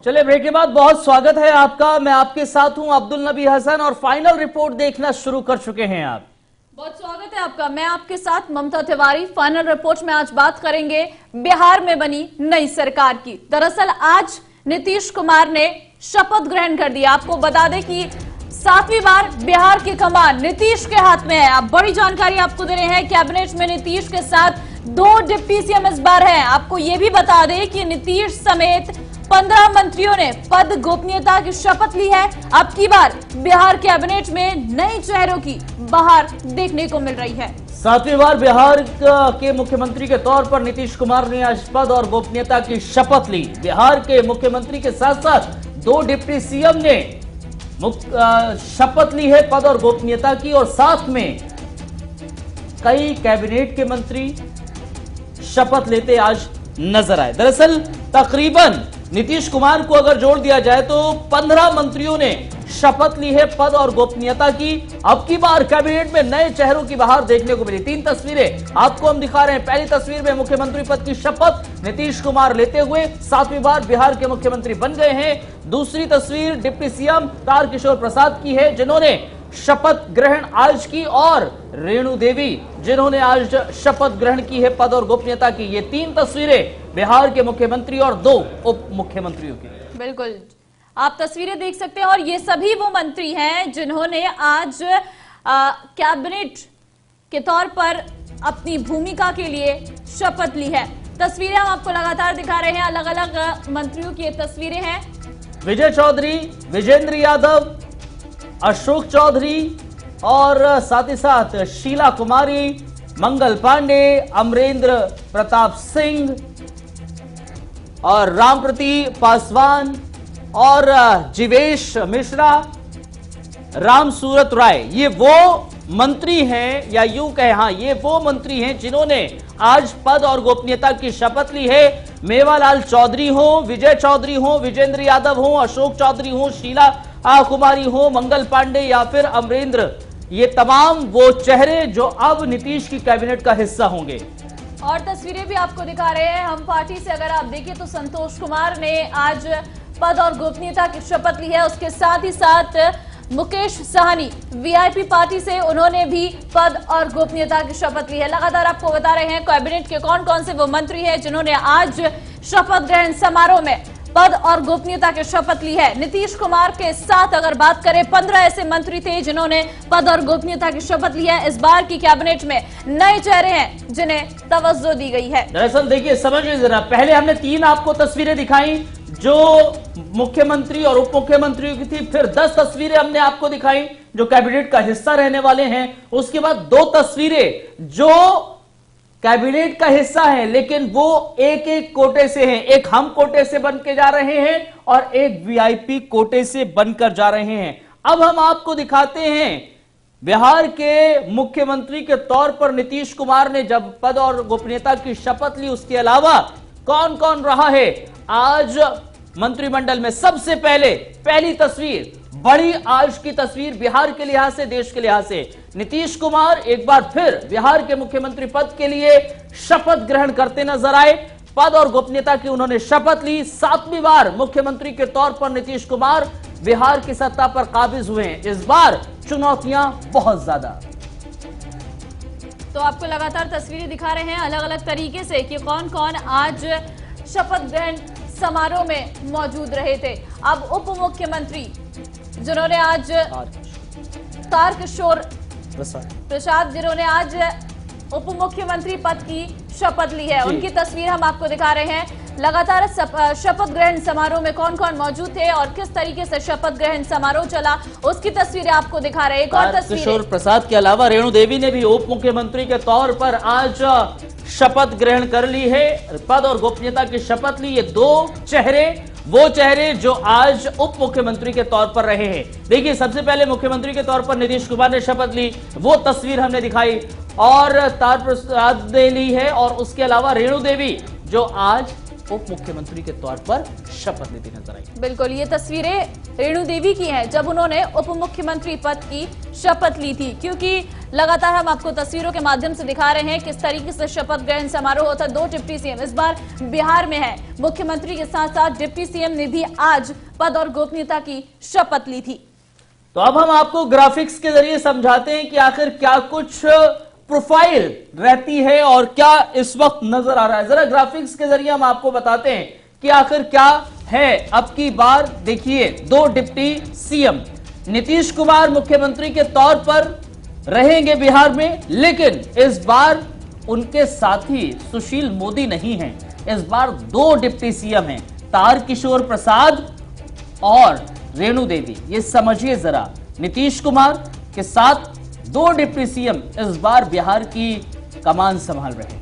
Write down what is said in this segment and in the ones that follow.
चले ब्रेक के बाद बहुत स्वागत है आपका। मैं आपके साथ हूं अब्दुल नबी हसन और फाइनल रिपोर्ट देखना शुरू कर चुके हैं आप। बहुत स्वागत है आपका। मैं आपके साथ ममता तिवारी। फाइनल रिपोर्ट में आज बात करेंगे बिहार में बनी नई सरकार की। दरअसल आज नीतीश कुमार ने शपथ ग्रहण कर दिया। आपको बता दें कि 7वीं बार बिहार की कमान नीतीश के हाथ में है। आप बड़ी जानकारी आपको दे रहे हैं। कैबिनेट में नीतीश के साथ 2 डिप्टी सीएम इस बार हैं। आपको यह भी बता दें कि नीतीश समेत 15 मंत्रियों ने पद गोपनीयता की शपथ ली है। अब की बार बिहार कैबिनेट में नए चेहरों की बहार देखने को मिल रही है। 7वीं बार बिहार के मुख्यमंत्री के तौर पर नीतीश कुमार ने आज पद और गोपनीयता की शपथ ली। बिहार के मुख्यमंत्री के साथ साथ 2 डिप्टी सीएम ने शपथ ली है पद और गोपनीयता की, और साथ में कई कैबिनेट के मंत्री शपथ लेते आज नजर आए। दरअसल तकरीबन नीतीश कुमार को अगर जोड़ दिया जाए तो 15 मंत्रियों ने शपथ ली है पद और गोपनीयता की। अब की बार कैबिनेट में नए चेहरों की बहार देखने को मिली। 3 तस्वीरें आपको हम दिखा रहे हैं। पहली तस्वीर में मुख्यमंत्री पद की शपथ नीतीश कुमार लेते हुए 7वीं बार बिहार के मुख्यमंत्री बन गए हैं। दूसरी तस्वीर डिप्टी सीएम तारकिशोर प्रसाद की है, जिन्होंने शपथ ग्रहण आज की, और रेणु देवी जिन्होंने आज शपथ ग्रहण की है पद और गोपनीयता की। ये 3 तस्वीरें बिहार के मुख्यमंत्री और 2 उप मुख्यमंत्रियों की। बिल्कुल आप तस्वीरें देख सकते हैं, और ये सभी वो मंत्री हैं जिन्होंने आज कैबिनेट के तौर पर अपनी भूमिका के लिए शपथ ली है। तस्वीरें हम आपको लगातार दिखा रहे हैं। अलग अलग मंत्रियों की ये तस्वीरें हैं। विजय चौधरी, विजेंद्र यादव, अशोक चौधरी और साथ ही साथ शीला कुमारी, मंगल पांडे, अमरेंद्र प्रताप सिंह और रामप्रति पासवान और जीवेश मिश्रा, राम सूरत राय। ये वो मंत्री हैं, या यूं कहें हाँ, ये वो मंत्री हैं जिन्होंने आज पद और गोपनीयता की शपथ ली है। मेवालाल चौधरी हो, विजय चौधरी हो, विजेंद्र यादव हो, अशोक चौधरी हो, शीला कुमारी हो, मंगल पांडे या फिर अमरेंद्र, ये तमाम वो चेहरे जो अब नीतीश की कैबिनेट का हिस्सा होंगे। और तस्वीरें भी आपको दिखा रहे हैं हम पार्टी से। अगर आप देखिए तो संतोष कुमार ने आज पद और गोपनीयता की शपथ ली है। उसके साथ ही साथ मुकेश साहनी वीआईपी पार्टी से, उन्होंने भी पद और गोपनीयता की शपथ ली है। लगातार आपको बता रहे हैं कैबिनेट के कौन कौन से वो मंत्री हैं जिन्होंने आज शपथ ग्रहण समारोह में पद और गोपनीयता की शपथ ली है। नीतीश कुमार के साथ अगर बात करें, 15 ऐसे मंत्री थे जिन्होंने पद और गोपनीयता की शपथ ली है। इस बार की कैबिनेट में नए चेहरे हैं जिन्हें तवज्जो दी गई है। दरअसल देखिए, समझिए जरा, पहले हमने 3 आपको तस्वीरें दिखाई जो मुख्यमंत्री और उप मुख्यमंत्रियों की थी, फिर 10 तस्वीरें हमने आपको दिखाई जो कैबिनेट का हिस्सा रहने वाले हैं। उसके बाद 2 तस्वीरें जो कैबिनेट का हिस्सा है लेकिन वो एक कोटे से हैं। एक हम कोटे से बन के जा रहे हैं और एक वीआईपी कोटे से बनकर जा रहे हैं। अब हम आपको दिखाते हैं बिहार के मुख्यमंत्री के तौर पर नीतीश कुमार ने जब पद और गोपनीयता की शपथ ली, उसके अलावा कौन कौन रहा है आज मंत्रिमंडल में। सबसे पहली तस्वीर, बड़ी आज की तस्वीर बिहार के लिहाज से, देश के लिहाज से, नीतीश कुमार एक बार फिर बिहार के मुख्यमंत्री पद के लिए शपथ ग्रहण करते नजर आए। पद और गोपनीयता की उन्होंने शपथ ली। 7वीं बार मुख्यमंत्री के तौर पर नीतीश कुमार बिहार की सत्ता पर काबिज हुए हैं। इस बार चुनौतियां बहुत ज्यादा। तो आपको लगातार तस्वीरें दिखा रहे हैं अलग अलग तरीके से कि कौन कौन आज शपथ ग्रहण समारोह में मौजूद रहे थे। अब उप मुख्यमंत्री जिन्होंने आज तारकिशोर प्रसाद जिन्होंने आज उप मुख्यमंत्री पद की शपथ ली है, उनकी तस्वीर हम आपको दिखा रहे हैं। लगातार शपथ ग्रहण समारोह में कौन कौन मौजूद थे और किस तरीके से शपथ ग्रहण समारोह चला, उसकी तस्वीरें आपको दिखा रहे हैं। एक और तस्वीर, किशोर प्रसाद के अलावा रेणु देवी ने भी उप मुख्यमंत्री के तौर पर आज शपथ ग्रहण कर ली है, पद और गोपनीयता की शपथ ली। ये 2 चेहरे, वो चेहरे जो आज उप मुख्यमंत्री के तौर पर रहे हैं। देखिए, सबसे पहले मुख्यमंत्री के तौर पर नीतीश कुमार ने शपथ ली, वो तस्वीर हमने दिखाई, और तार प्रसाद ने ली है, और उसके अलावा रेणु देवी जो आज उप मुख्यमंत्री के तौर पर शपथ लेती नजर आई। बिल्कुल, ये तस्वीरें रेणु देवी की हैं जब उन्होंने उप मुख्यमंत्री पद की शपथ ली थी, क्योंकि लगातार हम आपको तस्वीरों के माध्यम से दिखा रहे हैं किस तरीके से शपथ ग्रहण समारोह होता है। 2 डिप्टी सीएम इस बार बिहार में है, मुख्यमंत्री के साथ साथ डिप्टी सीएम ने भी आज पद और गोपनीयता की शपथ ली थी। तो अब हम आपको ग्राफिक्स के जरिए समझाते हैं कि आखिर क्या कुछ प्रोफाइल रहती है और क्या इस वक्त नजर आ रहा है। जरा ग्राफिक्स के जरिए हम आपको बताते हैं कि आखिर क्या है अब की बार। देखिए, 2 डिप्टी सीएम, नीतीश कुमार मुख्यमंत्री के तौर पर रहेंगे बिहार में, लेकिन इस बार उनके साथी सुशील मोदी नहीं हैं। इस बार 2 डिप्टी सीएम हैं, तारकिशोर प्रसाद और रेणु देवी। ये समझिए जरा, नीतीश कुमार के साथ 2 डिप्टी सीएम इस बार बिहार की कमान संभाल रहे हैं।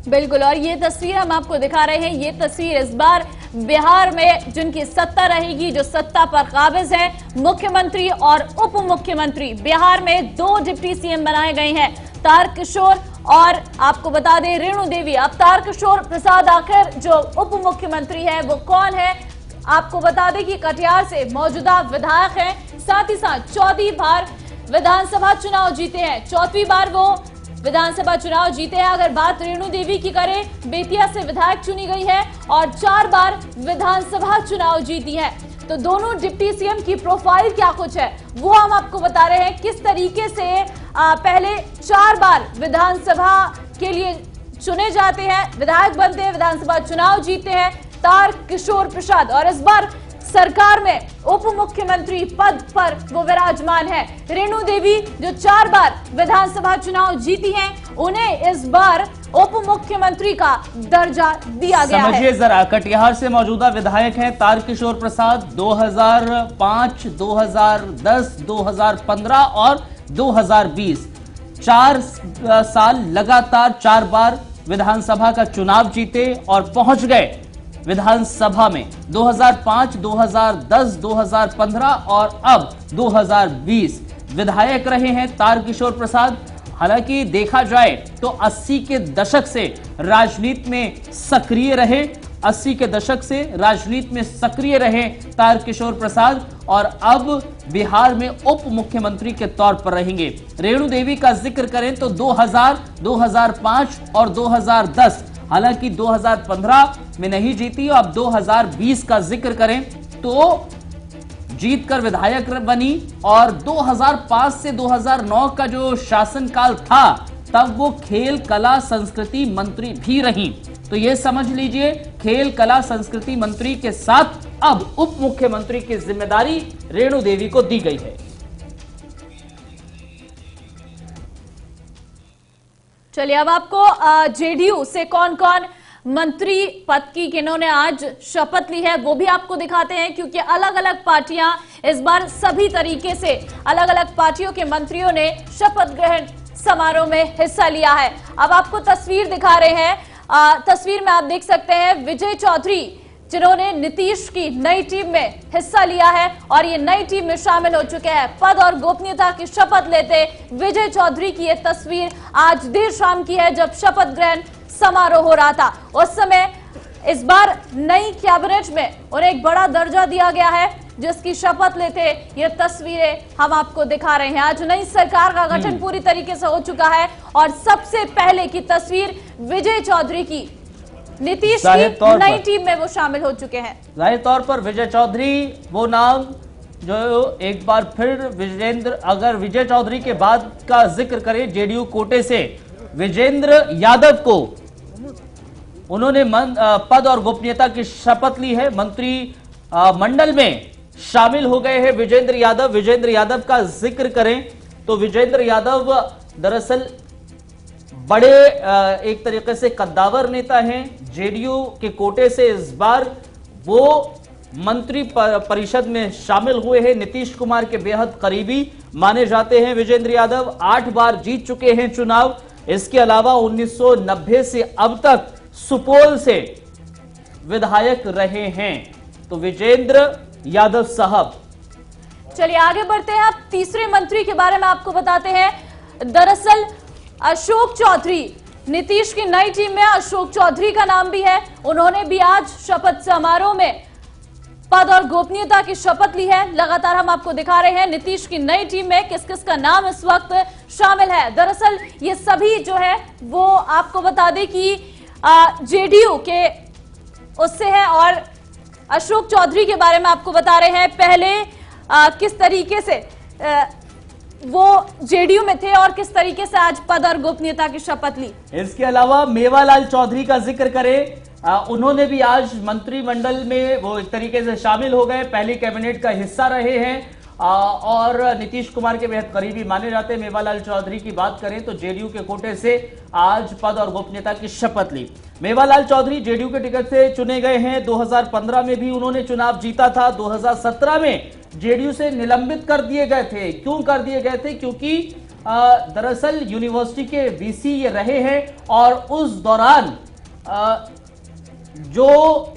बिल्कुल, और ये तस्वीर हम आपको दिखा रहे हैं। ये तस्वीर इस बार बिहार में जिनकी सत्ता रहेगी, जो सत्ता पर काबिज है, मुख्यमंत्री और उप मुख्यमंत्री। बिहार में 2 डिप्टी सीएम बनाए गए हैं, तारकिशोर और आपको बता दें रेणु देवी। अब तारकिशोर प्रसाद आखिर जो उप मुख्यमंत्री है वो कौन है, आपको बता दें कि कटिहार से मौजूदा विधायक हैं, साथ ही साथ 4वीं बार विधानसभा चुनाव जीते हैं। 4वीं बार वो विधानसभा चुनाव जीते हैं। अगर बात रेणु देवी की करें, बेतिया से विधायक चुनी गई है और 4 बार विधानसभा चुनाव जीती है। तो दोनों डिप्टी सीएम की प्रोफाइल क्या कुछ है वो हम आपको बता रहे हैं, किस तरीके से पहले 4 बार विधानसभा के लिए चुने जाते हैं, विधायक बनते हैं, विधानसभा चुनाव जीते हैं तारकिशोर प्रसाद, और इस बार सरकार में उप मुख्यमंत्री पद पर वो विराजमान है। रेणु देवी जो 4 बार विधानसभा चुनाव जीती हैं, उन्हें इस बार उप मुख्यमंत्री का दर्जा दिया गया है। समझिए जरा, कटिहार से मौजूदा विधायक हैं तारकिशोर प्रसाद। 2005, 2010, 2015 और 2020 4 साल लगातार 4 बार विधानसभा का चुनाव जीते और पहुंच गए विधानसभा में। 2005, 2010, 2015 और अब 2020 विधायक रहे हैं तारकिशोर प्रसाद। हालांकि देखा जाए तो 80 के दशक से राजनीति में सक्रिय रहे, 80 के दशक से राजनीति में सक्रिय रहे तारकिशोर प्रसाद, और अब बिहार में उप मुख्यमंत्री के तौर पर रहेंगे। रेणु देवी का जिक्र करें तो 2000, 2005 और 2010, हालांकि 2015 में नहीं जीती। अब 2020 का जिक्र करें तो जीतकर विधायक बनी, और 2005 से 2009 का जो शासनकाल था तब वो खेल कला संस्कृति मंत्री भी रही। तो ये समझ लीजिए, खेल कला संस्कृति मंत्री के साथ अब उप मुख्यमंत्री की जिम्मेदारी रेणु देवी को दी गई है। चलिए, अब आपको जेडीयू से कौन कौन मंत्री पद की किन्होंने आज शपथ ली है वो भी आपको दिखाते हैं, क्योंकि अलग अलग पार्टियां इस बार सभी तरीके से अलग अलग पार्टियों के मंत्रियों ने शपथ ग्रहण समारोह में हिस्सा लिया है। अब आपको तस्वीर दिखा रहे हैं। तस्वीर में आप देख सकते हैं विजय चौधरी, जिन्होंने नीतीश की नई टीम में हिस्सा लिया है और ये नई टीम में शामिल हो चुके हैं। पद और गोपनीयता की शपथ लेते विजय चौधरी की ये तस्वीर आज देर शाम की है, जब शपथ ग्रहण समारोह हो रहा था। उस समय इस बार नई कैबिनेट में उन्हें एक बड़ा दर्जा दिया गया है, जिसकी शपथ लेते ये तस्वीरें हम आपको दिखा रहे हैं। आज नई सरकार का गठन पूरी तरीके से हो चुका है और सबसे पहले की तस्वीर विजय चौधरी की, नीतीश की नई टीम में वो शामिल हो चुके हैं। जाहिर तौर पर विजय चौधरी वो नाम जो एक बार फिर विजेंद्र, अगर विजय चौधरी के बाद का जिक्र करें जेडीयू कोटे से विजेंद्र यादव को, उन्होंने पद और गोपनीयता की शपथ ली है। मंत्री मंडल में शामिल हो गए हैं विजेंद्र यादव। विजेंद्र यादव का जिक्र करें तो विजेंद्र यादव दरअसल बड़े एक तरीके से कद्दावर नेता हैं। जेडीयू के कोटे से इस बार वो मंत्री परिषद में शामिल हुए हैं। नीतीश कुमार के बेहद करीबी माने जाते हैं विजेंद्र यादव। 8 बार जीत चुके हैं चुनाव। इसके अलावा 1990 से अब तक सुपौल से विधायक रहे हैं। तो विजेंद्र यादव साहब। चलिए आगे बढ़ते हैं। अब तीसरे मंत्री के बारे में आपको बताते हैं। दरअसल अशोक चौधरी नीतीश की नई टीम में अशोक चौधरी का नाम भी है। उन्होंने भी आज शपथ समारोह में पद और गोपनीयता की शपथ ली है। लगातार हम आपको दिखा रहे हैं नीतीश की नई टीम में किस किस का नाम इस वक्त शामिल है। दरअसल ये सभी जो है वो आपको बता दें कि जेडीयू के उससे है और अशोक चौधरी के बारे में आपको बता रहे हैं पहले किस तरीके से वो जेडीयू में थे और किस तरीके से आज पद और गोपनीयता की शपथ ली। इसके अलावा मेवालाल चौधरी का जिक्र करें, उन्होंने भी आज मंत्रिमंडल में वो एक तरीके से शामिल हो गए, पहली कैबिनेट का हिस्सा रहे हैं और नीतीश कुमार के बेहद करीबी माने जाते हैं। मेवालाल चौधरी की बात करें तो जेडीयू के कोटे से आज पद और गोपनीयता की शपथ ली। मेवालाल चौधरी जेडीयू के टिकट से चुने गए हैं। 2015 में भी उन्होंने चुनाव जीता था। 2017 में जेडीयू से निलंबित कर दिए गए थे। क्यों कर दिए गए थे? क्योंकि दरअसल यूनिवर्सिटी के वीसी ये रहे हैं और उस दौरान जो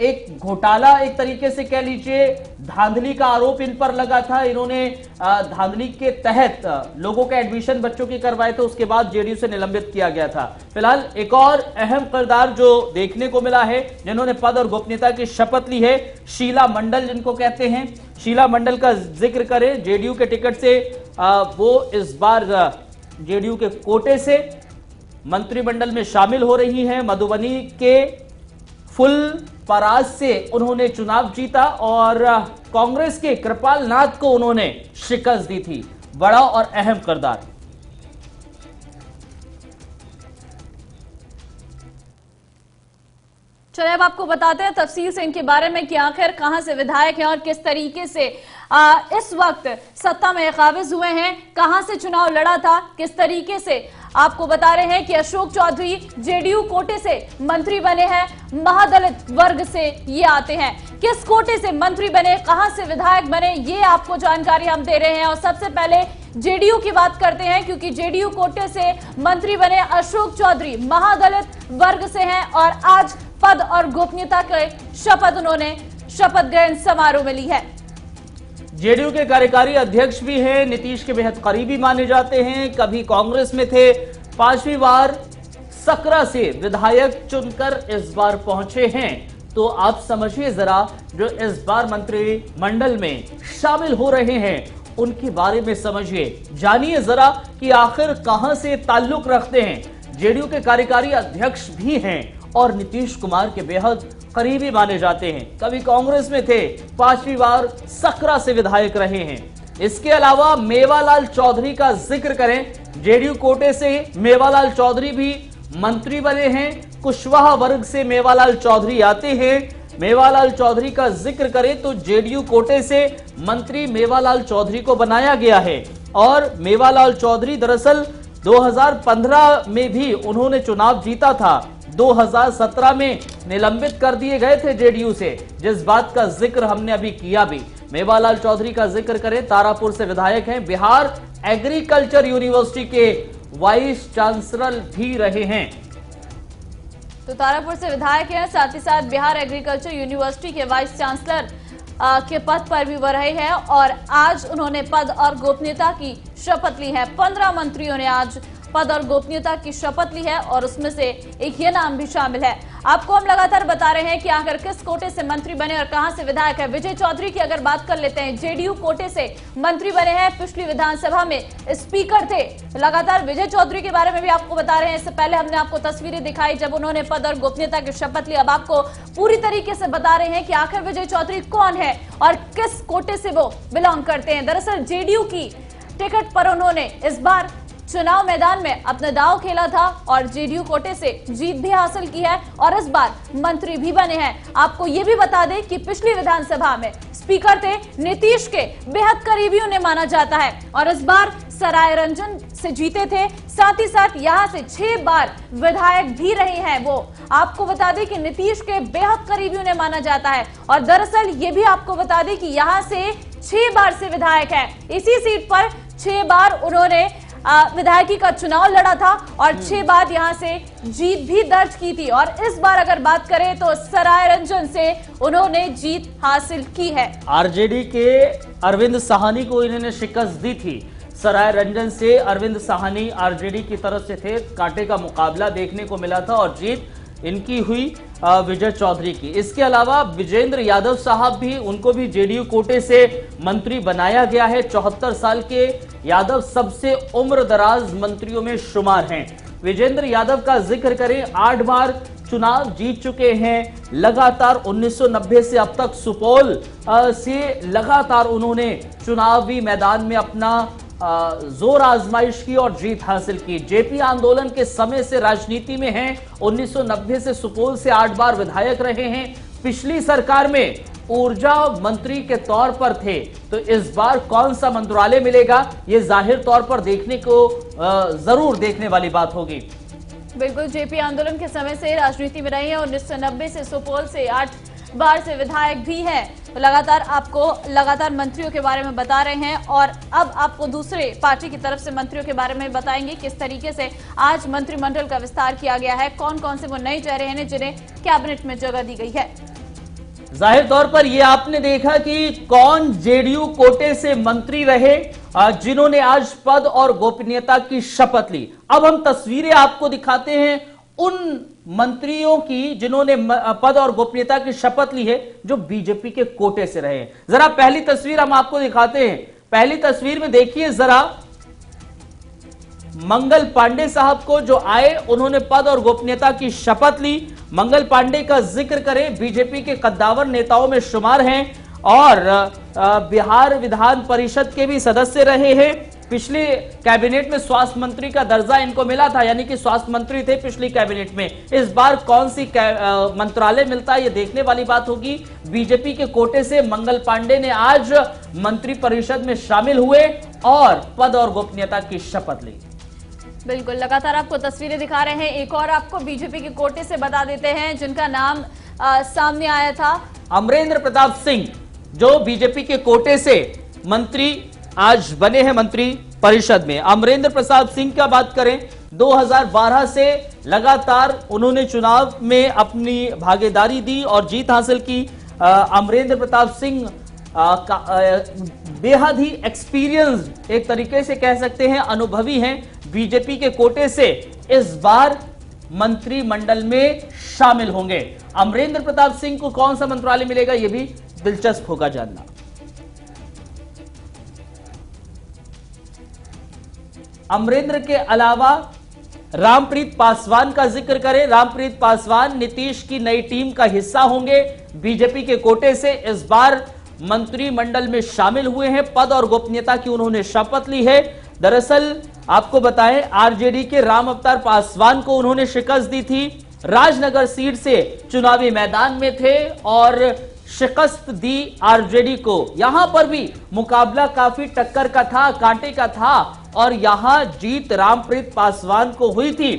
एक घोटाला एक तरीके से कह लीजिए धांधली का आरोप इन पर लगा था। इन्होंने धांधली के तहत लोगों के एडमिशन बच्चों के करवाए थे, उसके बाद जेडीयू से निलंबित किया गया था। फिलहाल एक और अहम किरदार जो देखने को मिला है जिन्होंने पद और गोपनीयता की शपथ ली है, शीला मंडल जिनको कहते हैं। शीला मंडल का जिक्र करें, जेडीयू के टिकट से वो इस बार जेडीयू के कोटे से मंत्रिमंडल में शामिल हो रही हैं। मधुबनी के फुलपरास से उन्होंने चुनाव जीता और कांग्रेस के कृपाल नाथ को उन्होंने शिकस्त दी थी। बड़ा और अहम किरदार। चलिए अब आपको बताते हैं तफसील से इनके बारे में कि आखिर कहां से विधायक हैं और किस तरीके से इस वक्त सत्ता में काबिज हुए हैं, कहां से चुनाव लड़ा था, किस तरीके से आपको बता रहे हैं कि अशोक चौधरी जेडीयू कोटे से मंत्री बने हैं। महादलित वर्ग से ये आते हैं। किस कोटे से मंत्री बने, कहां से विधायक बने, ये आपको जानकारी हम दे रहे हैं। और सबसे पहले जेडीयू की बात करते हैं क्योंकि जेडीयू कोटे से मंत्री बने अशोक चौधरी महादलित वर्ग से हैं और आज पद और गोपनीयता के शपथ उन्होंने शपथ ग्रहण समारोह में ली है। जेडीयू के कार्यकारी अध्यक्ष भी हैं, नीतीश के बेहद करीबी माने जाते हैं, कभी कांग्रेस में थे, 5वीं बार सकरा से विधायक चुनकर इस बार पहुंचे हैं। तो आप समझिए जरा जो इस बार मंत्रिमंडल में शामिल हो रहे हैं उनके बारे में समझिए, जानिए जरा कि आखिर कहां से ताल्लुक रखते हैं। जेडीयू के कार्यकारी अध्यक्ष भी हैं और नीतीश कुमार के बेहद करीबी माने जाते हैं, कभी कांग्रेस में थे, 5वीं बार सकरा से विधायक रहे हैं। इसके अलावा मेवालाल चौधरी का जिक्र करें, जेडीयू कोटे से मेवालाल चौधरी भी मंत्री बने हैं। कुशवाहा वर्ग से मेवालाल चौधरी आते हैं। मेवालाल चौधरी का जिक्र करें तो जेडीयू कोटे से मंत्री मेवालाल चौधरी को बनाया गया है और मेवालाल चौधरी दरअसल 2015 में भी उन्होंने चुनाव जीता था। 2017 में निलंबित कर दिए गए थे जेडीयू से, जिस बात का जिक्र हमने अभी किया भी। मेवालाल चौधरी का जिक्र करें, तारापुर से विधायक हैं, बिहार एग्रीकल्चर यूनिवर्सिटी के वाइस चांसलर भी रहे हैं। तो तारापुर से विधायक हैं, साथ ही साथ बिहार एग्रीकल्चर यूनिवर्सिटी के वाइस चांसलर के पद पर भी वो रहे हैं और आज उन्होंने पद और गोपनीयता की शपथ ली है। 15 मंत्रियों ने आज पद और गोपनीयता की शपथ ली है और उसमें से एक ये नाम भी शामिल है। आपको हम लगातार बता रहे हैं कि आखिर किस कोटे से मंत्री बने और कहां से विधायक है। विजय चौधरी की अगर बात कर लेते हैं, जेडीयू कोटे से मंत्री बने हैं, पिछली विधानसभा में स्पीकर थे। लगातार विजय चौधरी के बारे में भी आपको बता रहे हैं। इससे पहले हमने आपको तस्वीरें दिखाई जब उन्होंने पद और गोपनीयता की शपथ ली। अब आपको पूरी तरीके से बता रहे हैं कि आखिर विजय चौधरी कौन है और किस कोटे से वो बिलोंग करते हैं। दरअसल जेडीयू की टिकट पर उन्होंने इस बार चुनाव मैदान में अपना दांव खेला था और जेडीयू कोटे से जीत भी हासिल की है और इस बार मंत्री भी बने हैं। आपको ये भी बता दें कि पिछली विधानसभा में स्पीकर थे, नीतीश के बेहद करीबी उन्हें माना जाता है और इस बार सराय रंजन से जीते थे। साथ ही साथ यहाँ से 6 बार विधायक भी रहे हैं वो। आपको बता दें कि नीतीश के बेहद करीबी उन्हें माना जाता है और दरअसल ये भी आपको बता दें कि यहाँ से 6 बार से विधायक है। इसी सीट पर 6 बार उन्होंने विधायकी का चुनाव लड़ा था और 6 बार यहां से जीत भी दर्ज की थी और इस बार अगर बात करें तो सराय रंजन से उन्होंने जीत हासिल की है। आरजेडी के अरविंद साहनी को इन्होंने शिकस्त दी थी। सराय रंजन से अरविंद साहनी आरजेडी की तरफ से थे। कांटे का मुकाबला देखने को मिला था और जीत इनकी हुई विजय चौधरी की। इसके अलावा विजेंद्र यादव साहब भी, उनको भी जेडीयू कोटे से मंत्री बनाया गया है। 74 साल के यादव सबसे उम्रदराज मंत्रियों में शुमार हैं। विजेंद्र यादव का जिक्र करें, 8 बार चुनाव जीत चुके हैं लगातार। 1990 से अब तक सुपौल से लगातार उन्होंने चुनावी मैदान में अपना जोर आजमाइश की और जीत हासिल की। जेपी आंदोलन के समय से राजनीति में हैं। 1990 से सुपौल से 8 बार विधायक रहे हैं। पिछली सरकार में ऊर्जा मंत्री के तौर पर थे। तो इस बार कौन सा मंत्रालय मिलेगा, ये जाहिर तौर पर देखने को जरूर देखने वाली बात होगी। बिल्कुल, जेपी आंदोलन के समय से राजनीति में रही है। 1990 से सुपौल से 8 बार से विधायक भी है। तो लगातार मंत्रियों के बारे में बता रहे हैं और अब आपको दूसरे पार्टी की तरफ से मंत्रियों के बारे में बताएंगे किस तरीके से आज मंत्रिमंडल का विस्तार किया गया है, कौन कौन से वो नए चेहरे हैं जिन्हें कैबिनेट में जगह दी गई है। जाहिर तौर पर यह आपने देखा कि कौन जेडीयू कोटे से मंत्री रहे जिन्होंने आज पद और गोपनीयता की शपथ ली। अब हम तस्वीरें आपको दिखाते हैं उन मंत्रियों की जिन्होंने पद और गोपनीयता की शपथ ली है, जो बीजेपी के कोटे से रहे। जरा पहली तस्वीर हम आपको दिखाते हैं। पहली तस्वीर में देखिए जरा, मंगल पांडे साहब को जो आए, उन्होंने पद और गोपनीयता की शपथ ली। मंगल पांडे का जिक्र करें, बीजेपी के कद्दावर नेताओं में शुमार हैं और बिहार विधान परिषद के भी सदस्य रहे हैं। पिछले कैबिनेट में स्वास्थ्य मंत्री का दर्जा इनको मिला था, यानी कि स्वास्थ्य मंत्री थे पिछली कैबिनेट में। इस बार कौन सी मंत्रालय मिलता है, ये देखने वाली बात होगी। बीजेपी के कोटे से मंगल पांडे ने आज मंत्री परिषद में शामिल हुए और पद और गोपनीयता की शपथ ली। बिल्कुल, लगातार आपको तस्वीरें दिखा रहे हैं। एक और आपको बीजेपी के कोटे से बता देते हैं जिनका नाम सामने आया था, अमरेंद्र प्रताप सिंह, जो बीजेपी के कोटे से मंत्री आज बने हैं मंत्री परिषद में। अमरेंद्र प्रताप सिंह का बात करें, 2012 से लगातार उन्होंने चुनाव में अपनी भागीदारी दी और जीत हासिल की। अमरेंद्र प्रताप सिंह बेहद ही एक्सपीरियंस्ड, एक तरीके से कह सकते हैं अनुभवी हैं। बीजेपी के कोटे से इस बार मंत्रिमंडल में शामिल होंगे। अमरेंद्र प्रताप सिंह को कौन सा मंत्रालय मिलेगा, यह भी दिलचस्प होगा जानना। अमरेंद्र के अलावा रामप्रीत पासवान का जिक्र करें, रामप्रीत पासवान नीतीश की नई टीम का हिस्सा होंगे। बीजेपी के कोटे से इस बार मंत्रिमंडल में शामिल हुए हैं। पद और गोपनीयता की उन्होंने शपथ ली है। दरअसल आपको बताएं, आरजेडी के राम अवतार पासवान को उन्होंने शिकस्त दी थी। राजनगर सीट से चुनावी मैदान में थे और शिकस्त दी आरजेडी को। यहां पर भी मुकाबला काफी टक्कर का था, कांटे का था और यहां जीत रामप्रीत पासवान को हुई थी।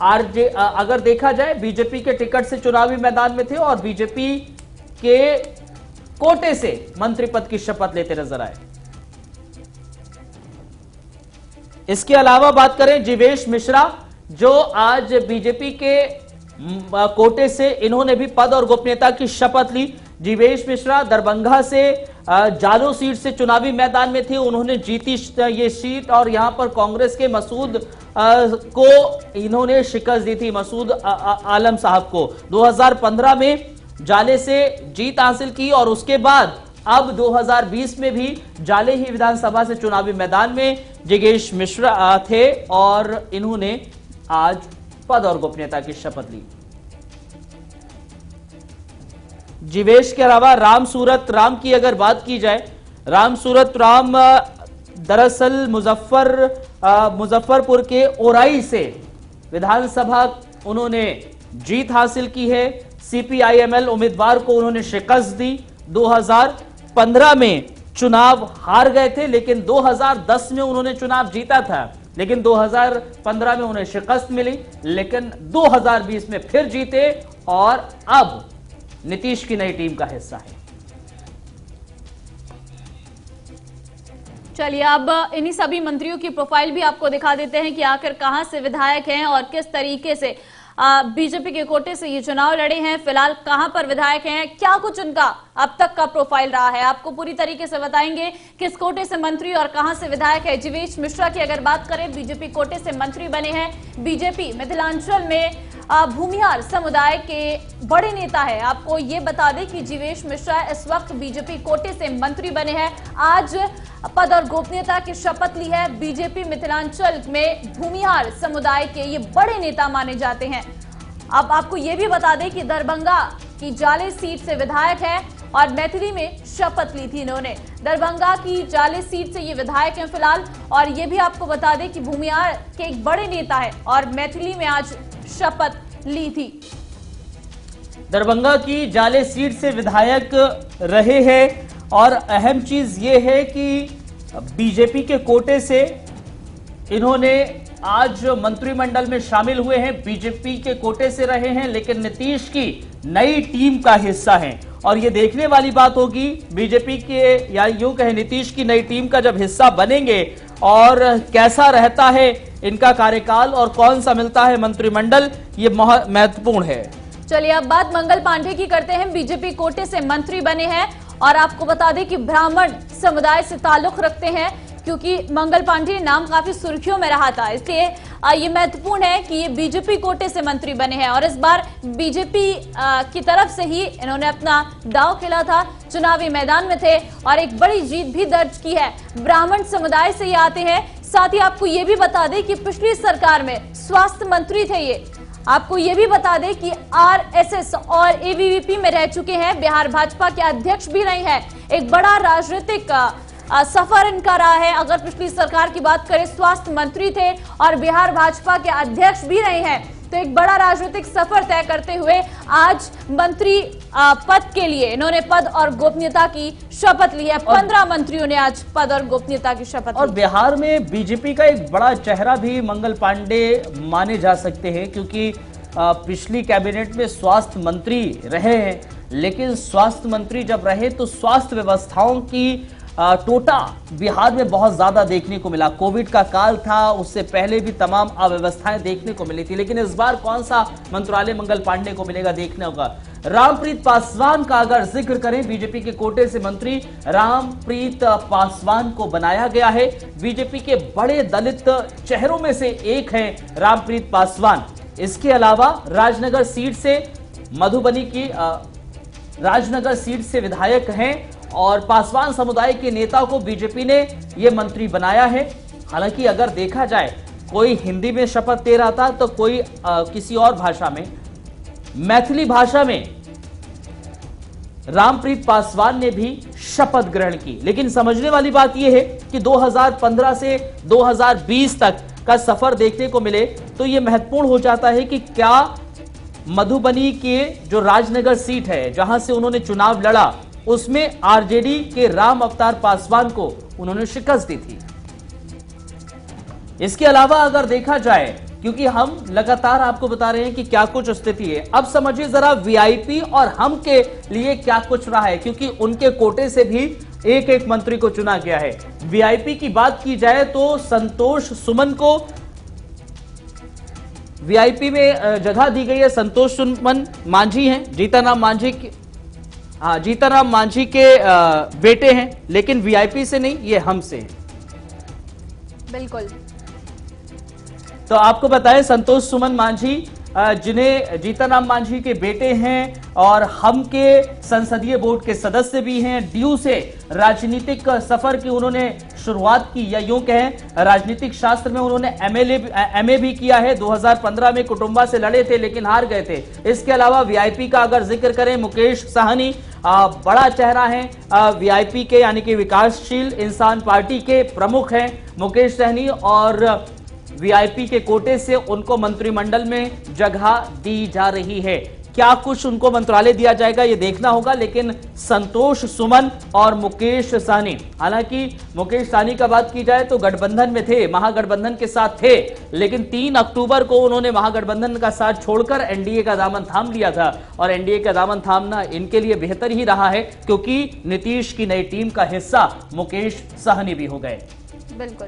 अगर देखा जाए, बीजेपी के टिकट से चुनावी मैदान में थे और बीजेपी के कोटे से मंत्री पद की शपथ लेते नजर आए। इसके अलावा बात करें जीवेश मिश्रा, जो आज बीजेपी के कोटे से इन्होंने भी पद और गोपनीयता की शपथ ली। जीवेश मिश्रा दरभंगा से जालो सीट से चुनावी मैदान में थे, उन्होंने जीती ये सीट और यहां पर कांग्रेस के मसूद को इन्होंने शिकस्त दी थी, मसूद आलम साहब को। 2015 में जाले से जीत हासिल की और उसके बाद अब 2020 में भी जाले ही विधानसभा से चुनावी मैदान में जिवेश मिश्रा थे और इन्होंने आज पद और गोपनीयता की शपथ ली। जीवेश के अलावा राम सूरत राम की अगर बात की जाए, राम सूरत राम दरअसल मुजफ्फरपुर के ओराई से विधानसभा उन्होंने जीत हासिल की है। सीपीआईएमएल उम्मीदवार को उन्होंने शिकस्त दी। 2015 में चुनाव हार गए थे, लेकिन 2010 में उन्होंने चुनाव जीता था, लेकिन 2015 में उन्हें शिकस्त मिली, लेकिन 2020 में फिर जीते और अब नीतीश की नई टीम का हिस्सा है। चलिए, अब इन्हीं सभी मंत्रियों की प्रोफाइल भी आपको दिखा देते हैं कि आखिर कहां से विधायक हैं और किस तरीके से बीजेपी के कोटे से ये चुनाव लड़े हैं, फिलहाल कहां पर विधायक हैं, क्या कुछ उनका अब तक का प्रोफाइल रहा है, आपको पूरी तरीके से बताएंगे। किस कोटे से मंत्री और कहां से विधायक है। जीवेश मिश्रा की अगर बात करें, बीजेपी कोटे से मंत्री बने हैं। बीजेपी मिथिलांचल में भूमिहार समुदाय के बड़े नेता है। आपको ये बता दें कि जीवेश मिश्रा इस वक्त बीजेपी कोटे से मंत्री बने हैं। आज पद और गोपनीयता की शपथ ली है। बीजेपी मिथिलांचल में भूमिहार समुदाय के ये बड़े नेता माने जाते हैं। अब आपको ये भी बता दें कि दरभंगा की जाले सीट से विधायक है और मैथिली में शपथ ली थी इन्होंने। दरभंगा की जाले सीट से ये विधायक हैं फिलहाल, और ये भी आपको बता दें कि भूमिहार के एक बड़े नेता है और मैथिली में आज शपथ ली थी। दरभंगा की जाले सीट से विधायक रहे हैं और अहम चीज ये है कि बीजेपी के कोटे से इन्होंने आज मंत्रिमंडल में शामिल हुए हैं। बीजेपी के कोटे से रहे हैं लेकिन नीतीश की नई टीम का हिस्सा हैं और ये देखने वाली बात होगी बीजेपी के या यूं कहें नीतीश की नई टीम का जब हिस्सा बनेंगे और कैसा रहता है इनका कार्यकाल और कौन सा मिलता है मंत्रिमंडल, ये बहुत महत्वपूर्ण है। चलिए अब बात मंगल पांडे की करते हैं। बीजेपी कोटे से मंत्री बने हैं और आपको बता दें कि ब्राह्मण समुदाय से ताल्लुक रखते हैं, क्योंकि मंगल पांडे नाम काफी सुर्खियों में रहा था, इसलिए ये महत्वपूर्ण है कि ये बीजेपी कोटे से मंत्री बने हैं और इस बार बीजेपी की तरफ से ही इन्होंने अपना दांव खेला था, चुनावी मैदान में थे और एक बड़ी जीत भी दर्ज की है। ब्राह्मण समुदाय से ये आते हैं। साथ ही आपको ये भी बता दें कि पिछली सरकार में स्वास्थ्य मंत्री थे ये। आपको ये भी बता दें कि आरएसएस और एबीवीपी में रह चुके हैं, बिहार भाजपा के अध्यक्ष भी रहे हैं। एक बड़ा राजनीतिक सफर इनका रहा है। अगर पिछली सरकार की बात करें, स्वास्थ्य मंत्री थे और बिहार भाजपा के अध्यक्ष भी रहे हैं, तो एक बड़ा राजनीतिक सफर तय करते हुए आज मंत्री पद के लिए इन्होंने पद और गोपनीयता की शपथ ली है। 15 मंत्रियों ने आज पद और गोपनीयता की शपथ ली। और बिहार में बीजेपी का एक बड़ा चेहरा भी मंगल पांडे माने जा सकते हैं, क्योंकि पिछली कैबिनेट में स्वास्थ्य मंत्री रहे हैं, लेकिन स्वास्थ्य मंत्री जब रहे तो स्वास्थ्य व्यवस्थाओं की टोटा बिहार में बहुत ज्यादा देखने को मिला। कोविड का काल था, उससे पहले भी तमाम अव्यवस्थाएं देखने को मिली थी, लेकिन इस बार कौन सा मंत्रालय मंगल पांडे को मिलेगा देखना होगा। रामप्रीत पासवान का अगर जिक्र करें, बीजेपी के कोटे से मंत्री रामप्रीत पासवान को बनाया गया है। बीजेपी के बड़े दलित चेहरों में से एक है रामप्रीत पासवान। इसके अलावा राजनगर सीट से मधुबनी की राजनगर सीट से विधायक हैं और पासवान समुदाय के नेता को बीजेपी ने यह मंत्री बनाया है। हालांकि अगर देखा जाए, कोई हिंदी में शपथ ले रहा था तो कोई किसी और भाषा में, मैथिली भाषा में रामप्रीत पासवान ने भी शपथ ग्रहण की। लेकिन समझने वाली बात यह है कि 2015 से 2020 तक का सफर देखने को मिले तो यह महत्वपूर्ण हो जाता है कि क्या मधुबनी के जो राजनगर सीट है जहां से उन्होंने चुनाव लड़ा, उसमें आरजेडी के राम अवतार पासवान को उन्होंने शिकस्त दी थी। इसके अलावा अगर देखा जाए, क्योंकि हम लगातार आपको बता रहे हैं कि क्या कुछ स्थिति है, अब समझिए जरा वीआईपी और हम के लिए क्या कुछ रहा है, क्योंकि उनके कोटे से भी एक एक मंत्री को चुना गया है। वीआईपी की बात की जाए तो संतोष सुमन को वीआईपी में जगह दी गई है। संतोष सुमन मांझी हैं, जीतनराम मांझी के बेटे हैं, लेकिन वीआईपी से नहीं, ये हमसे हैं। बिल्कुल। तो आपको बताएं, संतोष सुमन मांझी जिन्हें जीतनराम मांझी के बेटे हैं और हम के संसदीय बोर्ड के सदस्य भी हैं। ड्यू से राजनीतिक सफर की उन्होंने शुरुआत की, या यूं कहें राजनीतिक शास्त्र में उन्होंने एमए भी किया है। 2015 में कुटुंबा से लड़े थे लेकिन हार गए थे। इसके अलावा वीआईपी का अगर जिक्र करें, मुकेश साहनी बड़ा चेहरा है वीआईपी के, यानी कि विकासशील इंसान पार्टी के प्रमुख हैं मुकेश सहनी, और वीआईपी के कोटे से उनको मंत्रिमंडल में जगह दी जा रही है। क्या कुछ उनको मंत्रालय दिया जाएगा ये देखना होगा, लेकिन संतोष सुमन और मुकेश सहनी, हालांकि मुकेश सहनी का बात की जाए तो गठबंधन में थे, महागठबंधन के साथ थे, लेकिन 3 अक्टूबर को उन्होंने महागठबंधन का साथ छोड़कर एनडीए का दामन थाम लिया था और एनडीए का दामन थामना इनके लिए बेहतर ही रहा है, क्योंकि नीतीश की नई टीम का हिस्सा मुकेश सहनी भी हो गए। बिल्कुल।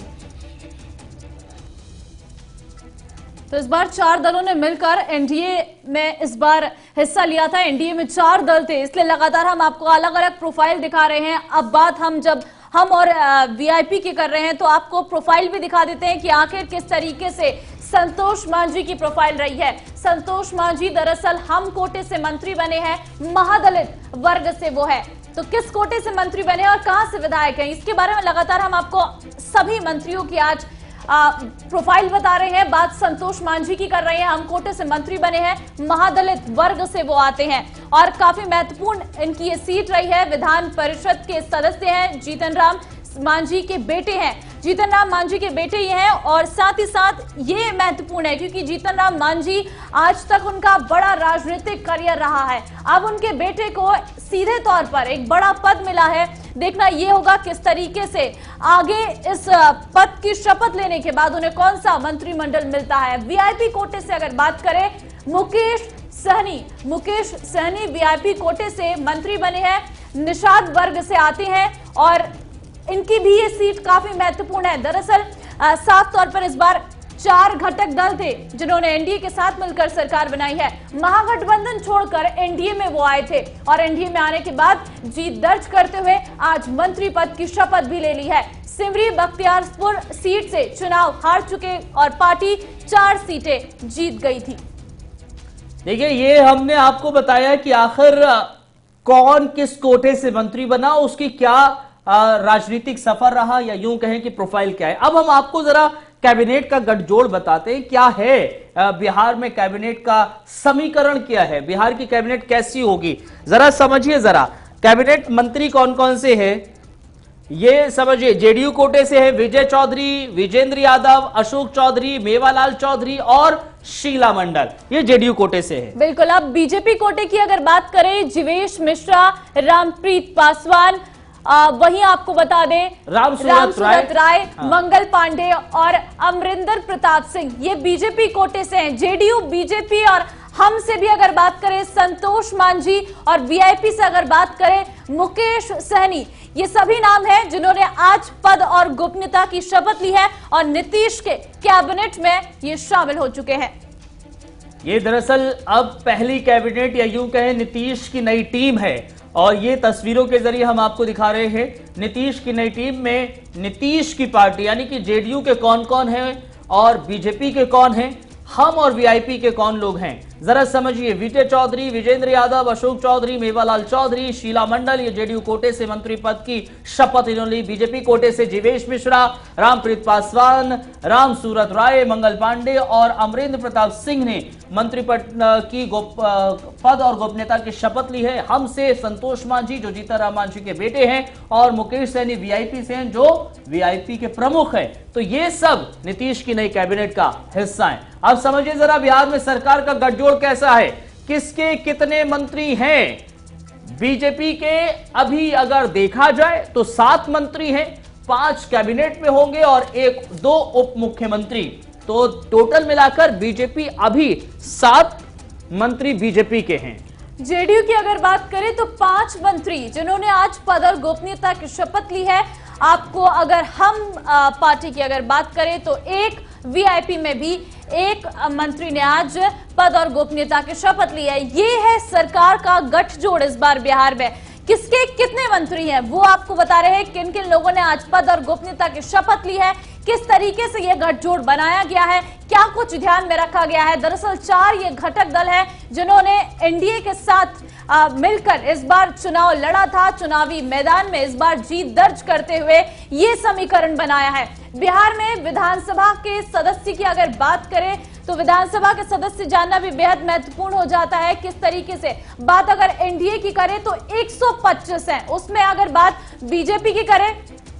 तो इस बार 4 दलों ने मिलकर एनडीए में इस बार हिस्सा लिया था। एनडीए में 4 दल थे, इसलिए लगातार हम आपको अलग अलग प्रोफाइल दिखा रहे हैं। अब बात हम और वीआईपी की कर रहे हैं तो आपको प्रोफाइल भी दिखा देते हैं कि आखिर किस तरीके से संतोष मांझी की प्रोफाइल रही है। संतोष मांझी दरअसल हम कोटे से मंत्री बने हैं, महादलित वर्ग से वो है। तो किस कोटे से मंत्री बने और कहां से विधायक हैं, इसके बारे में लगातार हम आपको सभी मंत्रियों की आज प्रोफाइल बता रहे हैं। बात संतोष मांझी की कर रहे हैं, हम कोटे से मंत्री बने हैं, महादलित वर्ग से वो आते हैं और काफी महत्वपूर्ण इनकी ये सीट रही है। विधान परिषद के सदस्य हैं, जीतन राम मांझी के बेटे हैं, जीतन राम मांझी के बेटे ये हैं। और साथ ही साथ ये महत्वपूर्ण है क्योंकि जीतन राम मांझी आज तक उनका बड़ा राजनीतिक करियर रहा है, अब उनके बेटे को सीधे तौर पर एक बड़ा पद मिला है। देखना ये होगा किस तरीके से आगे इस पद की शपथ लेने के बाद उन्हें कौन सा मंत्रिमंडल मिलता है। वीआईपी कोटे से अगर बात करें, मुकेश सहनी वीआईपी कोटे से मंत्री बने हैं, निषाद वर्ग से आते हैं और इनकी भी ये सीट काफी महत्वपूर्ण है। दरअसल साफ तौर पर इस बार 4 घटक दल थे जिन्होंने एनडीए के साथ मिलकर सरकार बनाई है। महागठबंधन छोड़कर एनडीए में वो आए थे और एनडीए में आने के बाद जीत दर्ज करते हुए आज मंत्री पद की शपथ भी ले ली है। सिमरी बख्तियारपुर सीट से चुनाव हार चुके और पार्टी 4 सीटें जीत गई थी। देखिए, ये हमने आपको बताया कि आखिर कौन किस कोटे से मंत्री बना, उसकी क्या राजनीतिक सफर रहा या यूं कहें कि प्रोफाइल क्या है। अब हम आपको जरा कैबिनेट का गठजोड़ बताते हैं, क्या है बिहार में कैबिनेट का समीकरण, क्या है बिहार की कैबिनेट कैसी होगी, जरा समझिए। जरा कैबिनेट मंत्री कौन कौन से हैं ये समझिए। जेडीयू कोटे से है विजय चौधरी, विजेंद्र यादव, अशोक चौधरी, मेवालाल चौधरी और शीला मंडल, ये जेडीयू कोटे से है। बिल्कुल। अब बीजेपी कोटे की अगर बात करें, जीवेश मिश्रा, रामप्रीत पासवान, वहीं आपको बता दें रामसूरत राय, मंगल पांडे और अमरिंदर प्रताप सिंह, ये बीजेपी कोटे से हैं। जेडीयू, बीजेपी और हम से भी अगर बात करें, संतोष मांझी और वीआईपी से अगर बात करें, मुकेश सहनी, ये सभी नाम हैं जिन्होंने आज पद और गोपनीयता की शपथ ली है और नीतीश के कैबिनेट में ये शामिल हो चुके हैं। ये दरअसल अब पहली कैबिनेट या यूं कहें नीतीश की नई टीम है और ये तस्वीरों के जरिए हम आपको दिखा रहे हैं। नीतीश की नई टीम में नीतीश की पार्टी यानी कि जेडीयू के कौन कौन हैं और बीजेपी के कौन हैं, हम और वीआईपी के कौन लोग हैं, जरा समझिए। विजय चौधरी, विजेंद्र यादव, अशोक चौधरी, मेवालाल चौधरी, शीला मंडल, ये जेडीयू कोटे से मंत्री पद की शपथ इन्होंने ली। बीजेपी कोटे से जीवेश मिश्रा, रामप्रीत पासवान, रामसूरत राय, मंगल पांडे और अमरिंदर प्रताप सिंह ने मंत्री पद की पद और गोपनीयता की शपथ ली है। हम से संतोष मांझी जो जीतन राम मांझी के बेटे हैं और मुकेश सहनी वीआईपी से हैं जो वीआईपी के प्रमुख हैं। तो ये सब नीतीश की नई कैबिनेट का हिस्सा है। अब समझिए जरा बिहार में सरकार का गठजोड़ कैसा है, किसके कितने मंत्री हैं। बीजेपी के अभी अगर देखा जाए तो 7 मंत्री हैं, 5 कैबिनेट में होंगे और 2 उप मुख्यमंत्री, तो टोटल मिलाकर बीजेपी अभी 7 मंत्री बीजेपी के हैं। जेडीयू की अगर बात करें तो 5 मंत्री जिन्होंने आज पद और गोपनीयता की शपथ ली है। आपको अगर हम पार्टी की अगर बात करें तो एक वीआईपी में भी 1 मंत्री ने आज पद और गोपनीयता की शपथ ली है। ये है सरकार का गठजोड़ इस बार बिहार में। किसके कितने मंत्री हैं वो आपको बता रहे हैं, किन किन लोगों ने आज पद और गोपनीयता की शपथ ली है, किस तरीके से यह गठजोड़ बनाया गया है, क्या कुछ ध्यान में रखा गया है। दरअसल 4 ये घटक दल हैं जिन्होंने एनडीए के साथ मिलकर इस बार चुनाव लड़ा था। चुनावी मैदान में इस बार जीत दर्ज करते हुए ये समीकरण बनाया है। बिहार में विधानसभा के सदस्य की अगर बात करें तो विधानसभा के सदस्य जानना भी बेहद महत्वपूर्ण हो जाता है। किस तरीके से बात अगर एनडीए की करें तो 125 है, उसमें अगर बात बीजेपी की करें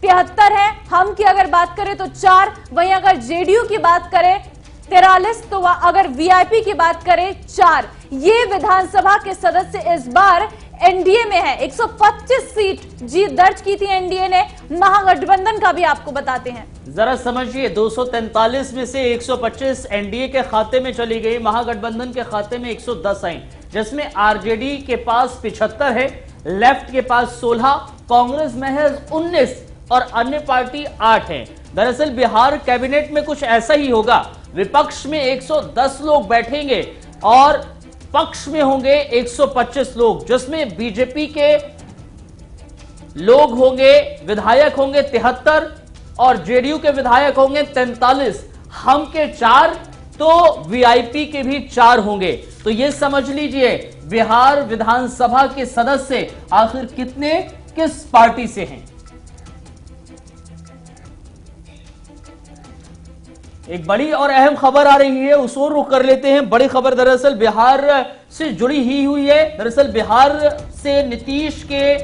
73 है, हम की अगर बात करें तो 4, वहीं अगर जेडीयू की बात करें 43, तो अगर वीआईपी की बात करें 4। ये विधानसभा के सदस्य इस बार एनडीए में है। 125 सीट जीत दर्ज की थी एनडीए ने। महागठबंधन का भी आपको बताते हैं, जरा समझिए। 243 में से 125 एनडीए के खाते में चली गई, महागठबंधन के खाते में 110 आई, जिसमें आरजेडी के पास 75 है, लेफ्ट के पास 16, कांग्रेस महज 19 और अन्य पार्टी 8 है। दरअसल बिहार कैबिनेट में कुछ ऐसा ही होगा। विपक्ष में 110 लोग बैठेंगे और पक्ष में होंगे 125 लोग, जिसमें बीजेपी के लोग होंगे, विधायक होंगे 73 और जेडीयू के विधायक होंगे 43। हम के 4 तो वीआईपी के भी 4 होंगे। तो ये समझ लीजिए बिहार विधानसभा के सदस्य आखिर कितने किस पार्टी से हैं। एक बड़ी और अहम खबर आ रही है, उस ओर रुख कर लेते हैं। बड़ी खबर दरअसल बिहार से जुड़ी ही हुई है। दरअसल बिहार से नीतीश के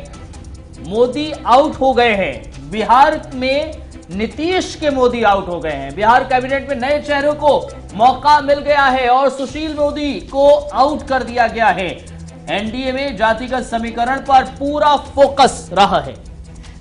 मोदी आउट हो गए हैं। बिहार में नीतीश के मोदी आउट हो गए हैं। बिहार कैबिनेट में नए चेहरों को मौका मिल गया है और सुशील मोदी को आउट कर दिया गया है। एनडीए में जातिगत समीकरण पर पूरा फोकस रहा है।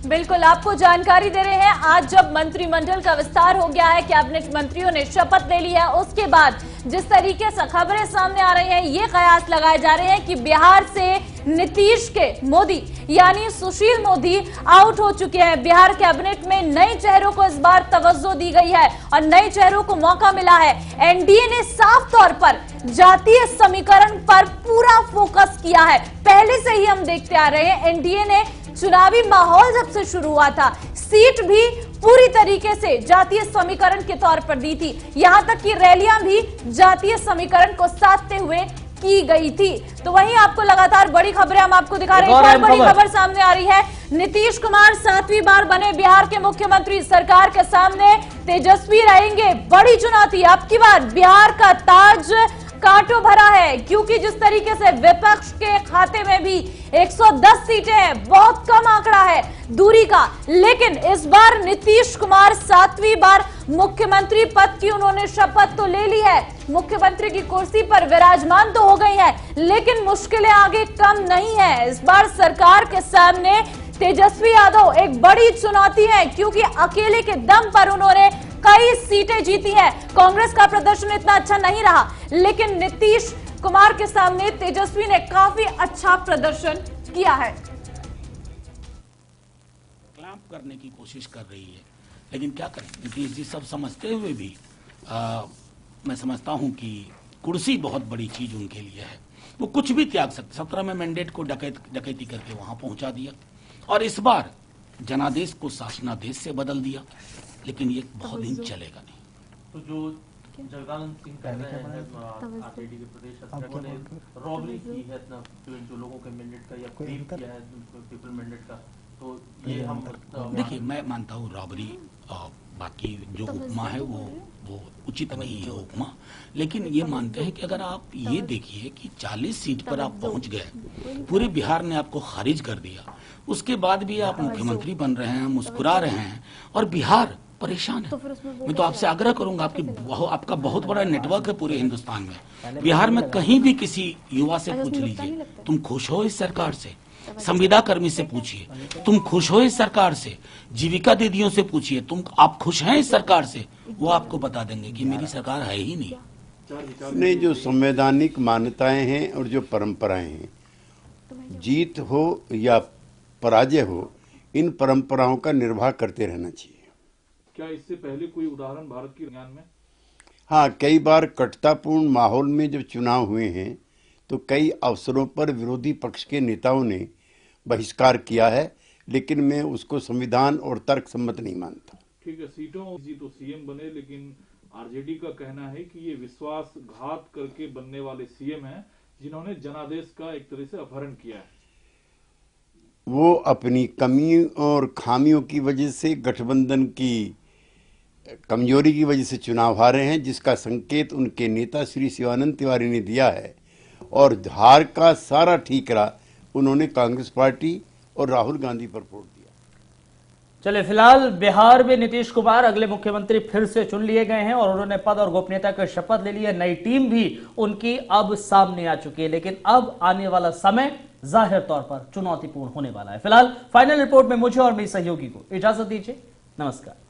बिल्कुल, आपको जानकारी दे रहे हैं। आज जब मंत्रिमंडल का विस्तार हो गया है, कैबिनेट मंत्रियों ने शपथ ले ली है, उसके बाद जिस तरीके से खबरें सामने आ रही हैं, ये कयास लगाए जा रहे हैं कि बिहार से नीतीश के मोदी यानी सुशील मोदी आउट हो चुके हैं। बिहार कैबिनेट में नए चेहरों को इस बार तवज्जो दी गई है और नए चेहरों को मौका मिला है। एनडीए ने साफ तौर पर जातीय समीकरण पर पूरा फोकस किया है। पहले से ही हम देखते आ रहे हैं, एनडीए ने चुनावी माहौल जब से शुरू हुआ था, सीट भी पूरी तरीके से जातीय समीकरण के तौर पर दी थी। यहां तक कि रैलियां भी जातीय समीकरण को साधते हुए की गई थी। तो वहीं आपको लगातार बड़ी खबरें हम आपको दिखा रहे हैं। एक और बड़ी खबर सामने आ रही है। नीतीश कुमार 7वीं बार बने बिहार के मुख्यमंत्री। सरकार के सामने तेजस्वी रहेंगे बड़ी चुनौती। अब की बार बिहार का ताज कांटों भरा है, क्योंकि जिस तरीके से विपक्ष के खाते में भी 110 सीटें हैं, बहुत कम आंकड़ा है दूरी का। लेकिन इस बार नीतीश कुमार 7वीं बार मुख्यमंत्री पद की उन्होंने शपथ तो ले ली है, मुख्यमंत्री की कुर्सी पर विराजमान तो हो गई है, लेकिन मुश्किलें आगे कम नहीं है। इस बार सरकार के सामने तेजस्वी यादव एक बड़ी चुनौती है, क्योंकि अकेले के दम पर उन्होंने कई सीटें जीती हैं। कांग्रेस का प्रदर्शन इतना अच्छा नहीं रहा, लेकिन नीतीश कुमार के सामने तेजस्वी ने काफी अच्छा प्रदर्शन किया है। क्लैंप करने की कोशिश कर रही है, लेकिन क्या करें, नीतीश जी सब समझते हुए भी मैं समझता हूं कि कुर्सी बहुत बड़ी चीज उनके लिए है। वो कुछ भी त्याग सकते। 17 में मैंडेट को डकैती करके वहां पहुंचा दिया और इस बार जनादेश को शासनादेश से बदल दिया, लेकिन ये बहुत दिन चलेगा नहीं। तो जो जगदानंद सिंह कह रहे हैं आरजेडी के प्रदेश अध्यक्ष ने रॉबरी की है जो लोगों के मैंडेट का या क्लेम किया है पीपल मैंडेट का, तो ये हम देखिए, मैं मानता हूँ रॉबरी बाकी जो उपमा है वो उचित नहीं है उपमा, लेकिन ये मानते हैं कि अगर आप ये देखिए कि 40 सीट पर आप पहुंच गए, पूरे बिहार ने आपको खारिज कर दिया, उसके बाद भी आप मुख्यमंत्री बन रहे हैं, मुस्कुरा रहे हैं और बिहार परेशान है। मैं तो आपसे आग्रह करूंगा, आपका बहुत बड़ा नेटवर्क है पूरे हिंदुस्तान में। बिहार में कहीं भी किसी युवा से पूछ लीजिए, तुम खुश हो इस सरकार से? संविदा कर्मी से पूछिए, तुम खुश हो इस सरकार से? जीविका दीदियों से पूछिए, आप खुश हैं इस सरकार से? वो आपको बता देंगे कि मेरी सरकार है ही नहीं। जो संवैधानिक मान्यताएं हैं और जो परंपराएं हैं, जीत हो या पराजय हो, इन परंपराओं का निर्वाह करते रहना चाहिए। क्या इससे पहले कोई उदाहरण भारत के ज्ञान में? हाँ, कई बार कटुतापूर्ण माहौल में जब चुनाव हुए हैं तो कई अवसरों पर विरोधी पक्ष के नेताओं ने बहिष्कार किया है, लेकिन मैं उसको संविधान और तर्क सम्मत नहीं मानता। ठीक है, सीटों जी तो सीएम बने, लेकिन आरजेडी का कहना है कि ये विश्वासघात करके बनने वाले सीएम हैं जिन्होंने जनादेश का एक तरह से अपहरण किया है। वो अपनी कमी और खामियों की वजह से, गठबंधन की कमजोरी की वजह से चुनाव हारे हैं, जिसका संकेत उनके नेता श्री शिवानंद तिवारी ने दिया है। और हार का सारा ठीकरा उन्होंने कांग्रेस पार्टी और राहुल गांधी पर फोड़ दिया। चले, फिलहाल बिहार में नीतीश कुमार अगले मुख्यमंत्री फिर से चुन लिए गए हैं और उन्होंने पद और गोपनीयता की शपथ ले ली है। नई टीम भी उनकी अब सामने आ चुकी है, लेकिन अब आने वाला समय जाहिर तौर पर चुनौतीपूर्ण होने वाला है। फिलहाल फाइनल रिपोर्ट में मुझे और मेरे सहयोगी को इजाजत दीजिए। नमस्कार।